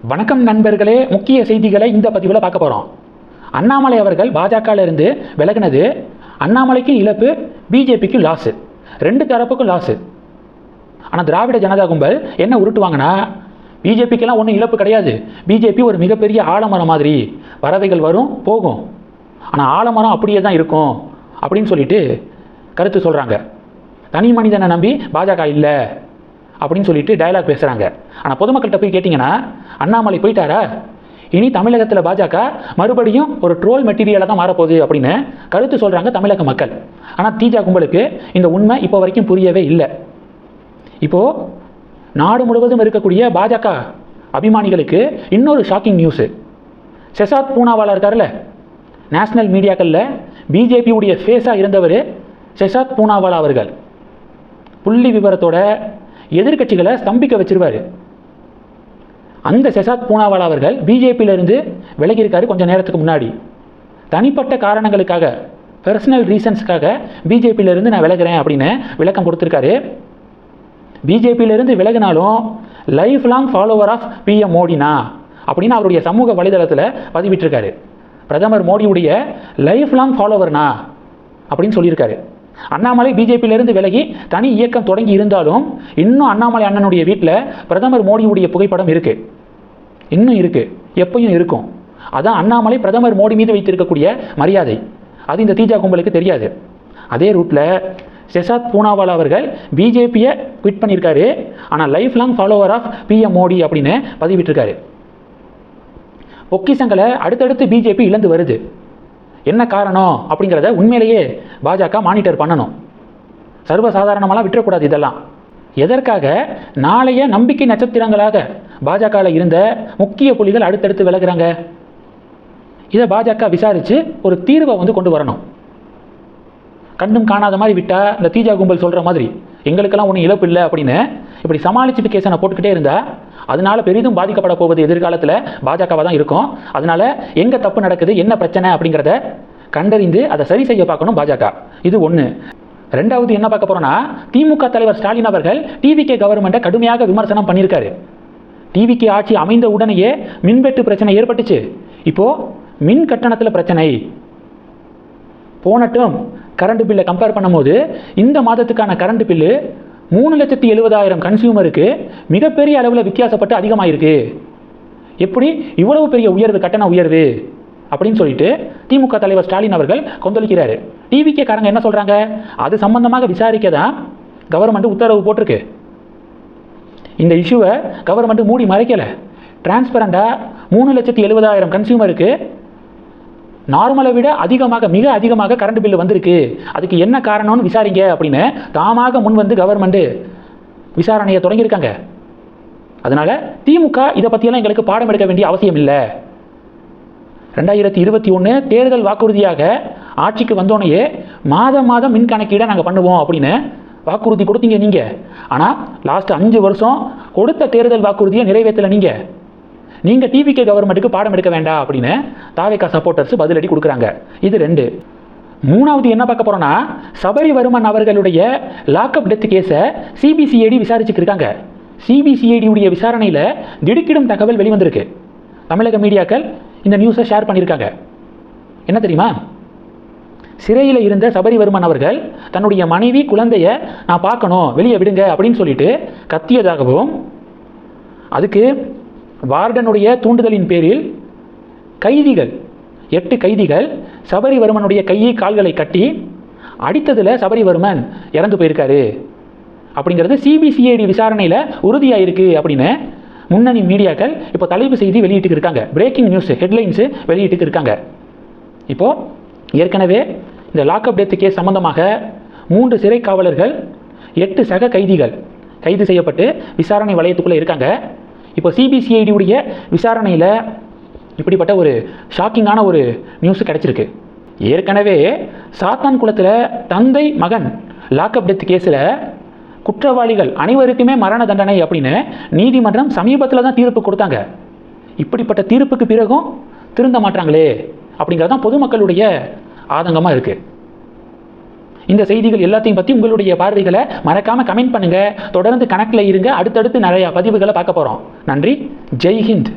வணக்கம் நண்பர்களே, முக்கிய செய்திகளை இந்த பதிவில் பார்க்க போகிறோம். அண்ணாமலை அவர்கள் பாஜகவிலிருந்து விலகினது அண்ணாமலைக்கு இழப்பு, பிஜேபிக்கு லாஸு, ரெண்டு தரப்புக்கும் லாஸு. ஆனால் திராவிட ஜனதா கும்பல் என்ன உருட்டுவாங்கன்னா, பிஜேபிக்கெல்லாம் ஒன்றும் இழப்பு கிடையாது, பிஜேபி ஒரு மிகப்பெரிய ஆலமரம் மாதிரி, பறவைகள் வரும் போகும், ஆனால் ஆலமரம் அப்படியே தான் இருக்கும் அப்படின்னு சொல்லிட்டு கருத்து சொல்கிறாங்க. தனி மனிதனை நம்பி பாஜக இல்லை அப்படின்னு சொல்லிட்டு டயலாக் பேசுகிறாங்க. ஆனால் பொதுமக்கள்கிட்ட போய் கேட்டிங்கன்னா, அண்ணாமலை போயிட்டாரா, இனி தமிழகத்தில் பாஜக மறுபடியும் ஒரு ட்ரோல் மெட்டீரியலாக தான் மாறப்போகுது அப்படின்னு கருத்து சொல்கிறாங்க தமிழக மக்கள். ஆனால் தீஜா கும்பலுக்கு இந்த உண்மை இப்போ வரைக்கும் புரியவே இல்லை. இப்போது நாடு முழுவதும் இருக்கக்கூடிய பாஜக அபிமானிகளுக்கு இன்னொரு ஷாக்கிங் நியூஸு. ஷெசாத் பூனாவாலா இருக்கார்ல, நேஷ்னல் மீடியாக்களில் பிஜேபியுடைய ஃபேஸாக இருந்தவர் ஷெசாத் பூனாவாலா அவர்கள் புள்ளி விவரத்தோட எதிர்கட்சிகளை ஸ்தம்பிக்க வச்சிருவார். அந்த ஷெசாத் பூனாவாலா அவர்கள் பிஜேபியிலிருந்து விலகியிருக்காரு கொஞ்சம் நேரத்துக்கு முன்னாடி. தனிப்பட்ட காரணங்களுக்காக, பர்சனல் ரீசன்ஸ்க்காக பிஜேபியிலிருந்து நான் விலகிறேன் அப்படின்னு விளக்கம் கொடுத்துருக்காரு. பிஜேபியிலிருந்து விலகினாலும் life long follower of PM மோடினா அப்படின்னு அவருடைய சமூக வலைதளத்தில் பதிவிட்டிருக்காரு. பிரதமர் மோடியுடைய லைஃப் லாங் ஃபாலோவர்னா அப்படின்னு சொல்லியிருக்காரு. அண்ணாமலை பிஜேபியிலிருந்து விலகி தனி இயக்கம் தொடங்கி இருந்தாலும் இன்னும் அண்ணாமலை அண்ணனுடைய வீட்டில் பிரதமர் மோடியுடைய புகைப்படம் இருக்கு, இன்னும் இருக்கு, எப்பயும் இருக்கும். அதான் அண்ணாமலை பிரதமர் மோடி மீது வைத்திருக்கக்கூடிய மரியாதை. அது இந்த தீஜா கும்பலுக்கு தெரியாது. அதே ரூட்டில் ஷெசாத் பூனாவாலா அவர்கள் பிஜேபியை குவிட் பண்ணியிருக்காரு, ஆனால் life long follower of PM Modi அப்படின்னு பதிவிட்டிருக்காரு. பொக்கிஷங்களை அடுத்தடுத்து பிஜேபி இழந்து வருது. என்ன காரணம் அப்படிங்கிறத உண்மையிலேயே பாஜக மானிட்டர் பண்ணணும். சர்வசாதாரணமெல்லாம் விட்டுறக்கூடாது. இதெல்லாம் எதற்காக? நாளைய நம்பிக்கை நட்சத்திரங்களாக பாஜகவில் இருந்த முக்கிய புள்ளிகள் அடுத்தடுத்து விலகுறாங்க. இதை பாஜக விசாரித்து ஒரு தீர்வை கொண்டு வரணும். கண்டும் காணாத மாதிரி விட்டால் இந்த தீஜா கும்பல் சொல்கிற மாதிரி எங்களுக்கெல்லாம் ஒன்றும் இழப்பு இல்லை அப்படின்னு இப்படி சமாளிச்சிஃபிகேஷனை போட்டுக்கிட்டே இருந்தால் அதனால பெரிதும் பாதிக்கப்பட போவது எதிர்காலத்தில் பாஜகவாக தான் இருக்கும். அதனால எங்கே தப்பு நடக்குது, என்ன பிரச்சனை அப்படிங்கிறத கண்டறிந்து அதை சரி செய்ய பார்க்கணும் பாஜக. இது ஒன்று. ரெண்டாவது என்ன பார்க்க போகிறோன்னா, திமுக தலைவர் ஸ்டாலின் அவர்கள் டிவிகே கவர்மெண்ட்டை கடுமையாக விமர்சனம் பண்ணியிருக்காரு. டிவிகே ஆட்சி அமைந்த உடனேயே மின்வெட்டு பிரச்சனை ஏற்பட்டுச்சு. இப்போது மின் கட்டணத்தில் பிரச்சனை. போன டேர்ம் கரண்ட் பில்லை கம்பேர் பண்ணும்போது இந்த மாதத்துக்கான கரண்ட் பில்லு 3,70,000 கன்சியூமருக்கு மிகப்பெரிய அளவில் வித்தியாசப்பட்டு அதிகமாகிருக்கு. எப்படி இவ்வளவு பெரிய உயர்வு, கட்டண உயர்வு அப்படின்னு சொல்லிட்டு திமுக தலைவர் ஸ்டாலின் அவர்கள் கொந்தளிக்கிறாரு. டிவிகே காரங்க என்ன சொல்கிறாங்க, அது சம்பந்தமாக விசாரிக்க தான் கவர்மெண்ட் உத்தரவு போட்டிருக்கு. இந்த இஷ்யூவை கவர்மெண்ட் மூடி மறைக்கலை. டிரான்ஸ்பரண்டாக 3,70,000 கன்சியூமருக்கு நார்மலை விட அதிகமாக, மிக அதிகமாக கரண்ட் பில்லு வந்திருக்கு, அதுக்கு என்ன காரணம்னு விசாரிங்க அப்படின்னு தாமாக முன் வந்து கவர்மெண்ட் விசாரணையை தொடங்கியிருக்காங்க. அதனால் திமுக இதை பற்றியெல்லாம் எங்களுக்கு பாடம் எடுக்க வேண்டிய அவசியம் இல்லை. 2021 தேர்தல் வாக்குறுதியாக ஆட்சிக்கு வந்தோடனேயே மாதம் மாதம் மின் கணக்கீடை நாங்கள் பண்ணுவோம் அப்படின்னு வாக்குறுதி கொடுத்தீங்க நீங்கள். ஆனால் லாஸ்ட் 5 வருஷம் கொடுத்த தேர்தல் வாக்குறுதியை நிறைவேற்றலை. நீங்கள் டிவிகே கவர்மெண்ட்டுக்கு பாடம் எடுக்க வேண்டாம் அப்படின்னு தாவேகா சப்போர்ட்டர்ஸ் பதிலடி கொடுக்குறாங்க. இது 2. மூணாவது என்ன பார்க்க போகிறோன்னா, சபரிவர்மன் அவர்களுடைய லாக்அப் டெத் கேஸை சிபிசிஐடி விசாரிச்சுட்டு இருக்காங்க. சிபிசிஐடியுடைய விசாரணையில் திடுக்கிடும் தகவல் வெளிவந்திருக்கு. தமிழக மீடியாக்கள் இந்த நியூஸை ஷேர் பண்ணியிருக்காங்க. என்ன தெரியுமா, சிறையில் இருந்த சபரிவர்மன் அவர்கள் தன்னுடைய மனைவி, குழந்தைய நான் பார்க்கணும், வெளியே விடுங்க அப்படின்னு சொல்லிட்டு கத்தியதாகவும், அதுக்கு வார்டனுடைய தூண்டுதலின் பேரில் கைதிகள் 8 கைதிகள் சபரிவர்மனுடைய கையை கால்களை கட்டி அடித்ததில் சபரிவர்மன் இறந்து போயிருக்காரு அப்படிங்கிறது சிபிசிஐடி விசாரணையில் உறுதியாயிருக்கு அப்படின்னு முன்னணி மீடியாக்கள் இப்போ தலைப்பு செய்தி வெளியிட்டு இருக்காங்க. பிரேக்கிங் நியூஸ் ஹெட்லைன்ஸு வெளியிட்டு இருக்காங்க. இப்போது ஏற்கனவே இந்த லாக்அப் டெத் கேஸ் சம்பந்தமாக 3 சிறை காவலர்கள், 8 சக கைதிகள் கைது செய்யப்பட்டு விசாரணை வளையத்துக்குள்ளே இருக்காங்க. இப்போ சிபிசிஐடியுடைய விசாரணையில் இப்படிப்பட்ட ஒரு ஷாக்கிங்கான ஒரு நியூஸ் கிடைச்சிருக்கு. ஏற்கனவே சாத்தான் குளத்தில் தந்தை மகன் லாக்அப் டெத் கேஸில் குற்றவாளிகள் அனைவருக்குமே மரண தண்டனை அப்படின்னு நீதிமன்றம் சமீபத்தில் தான் தீர்ப்பு கொடுத்தாங்க. இப்படிப்பட்ட தீர்ப்புக்கு பிறகும் திருந்த மாட்டாங்களே அப்படிங்கிறது தான் பொதுமக்களுடைய ஆதங்கமாக இருக்குது. இந்த செய்திகள் எல்லாத்தையும் பற்றி உங்களுடைய பார்வைகளை மறக்காமல் கமெண்ட் பண்ணுங்கள். தொடர்ந்து கணக்கில் இருங்க. அடுத்தடுத்து நிறையா பதிவுகளை பார்க்க போகிறோம். நன்றி. ஜெய் ஹிந்த்.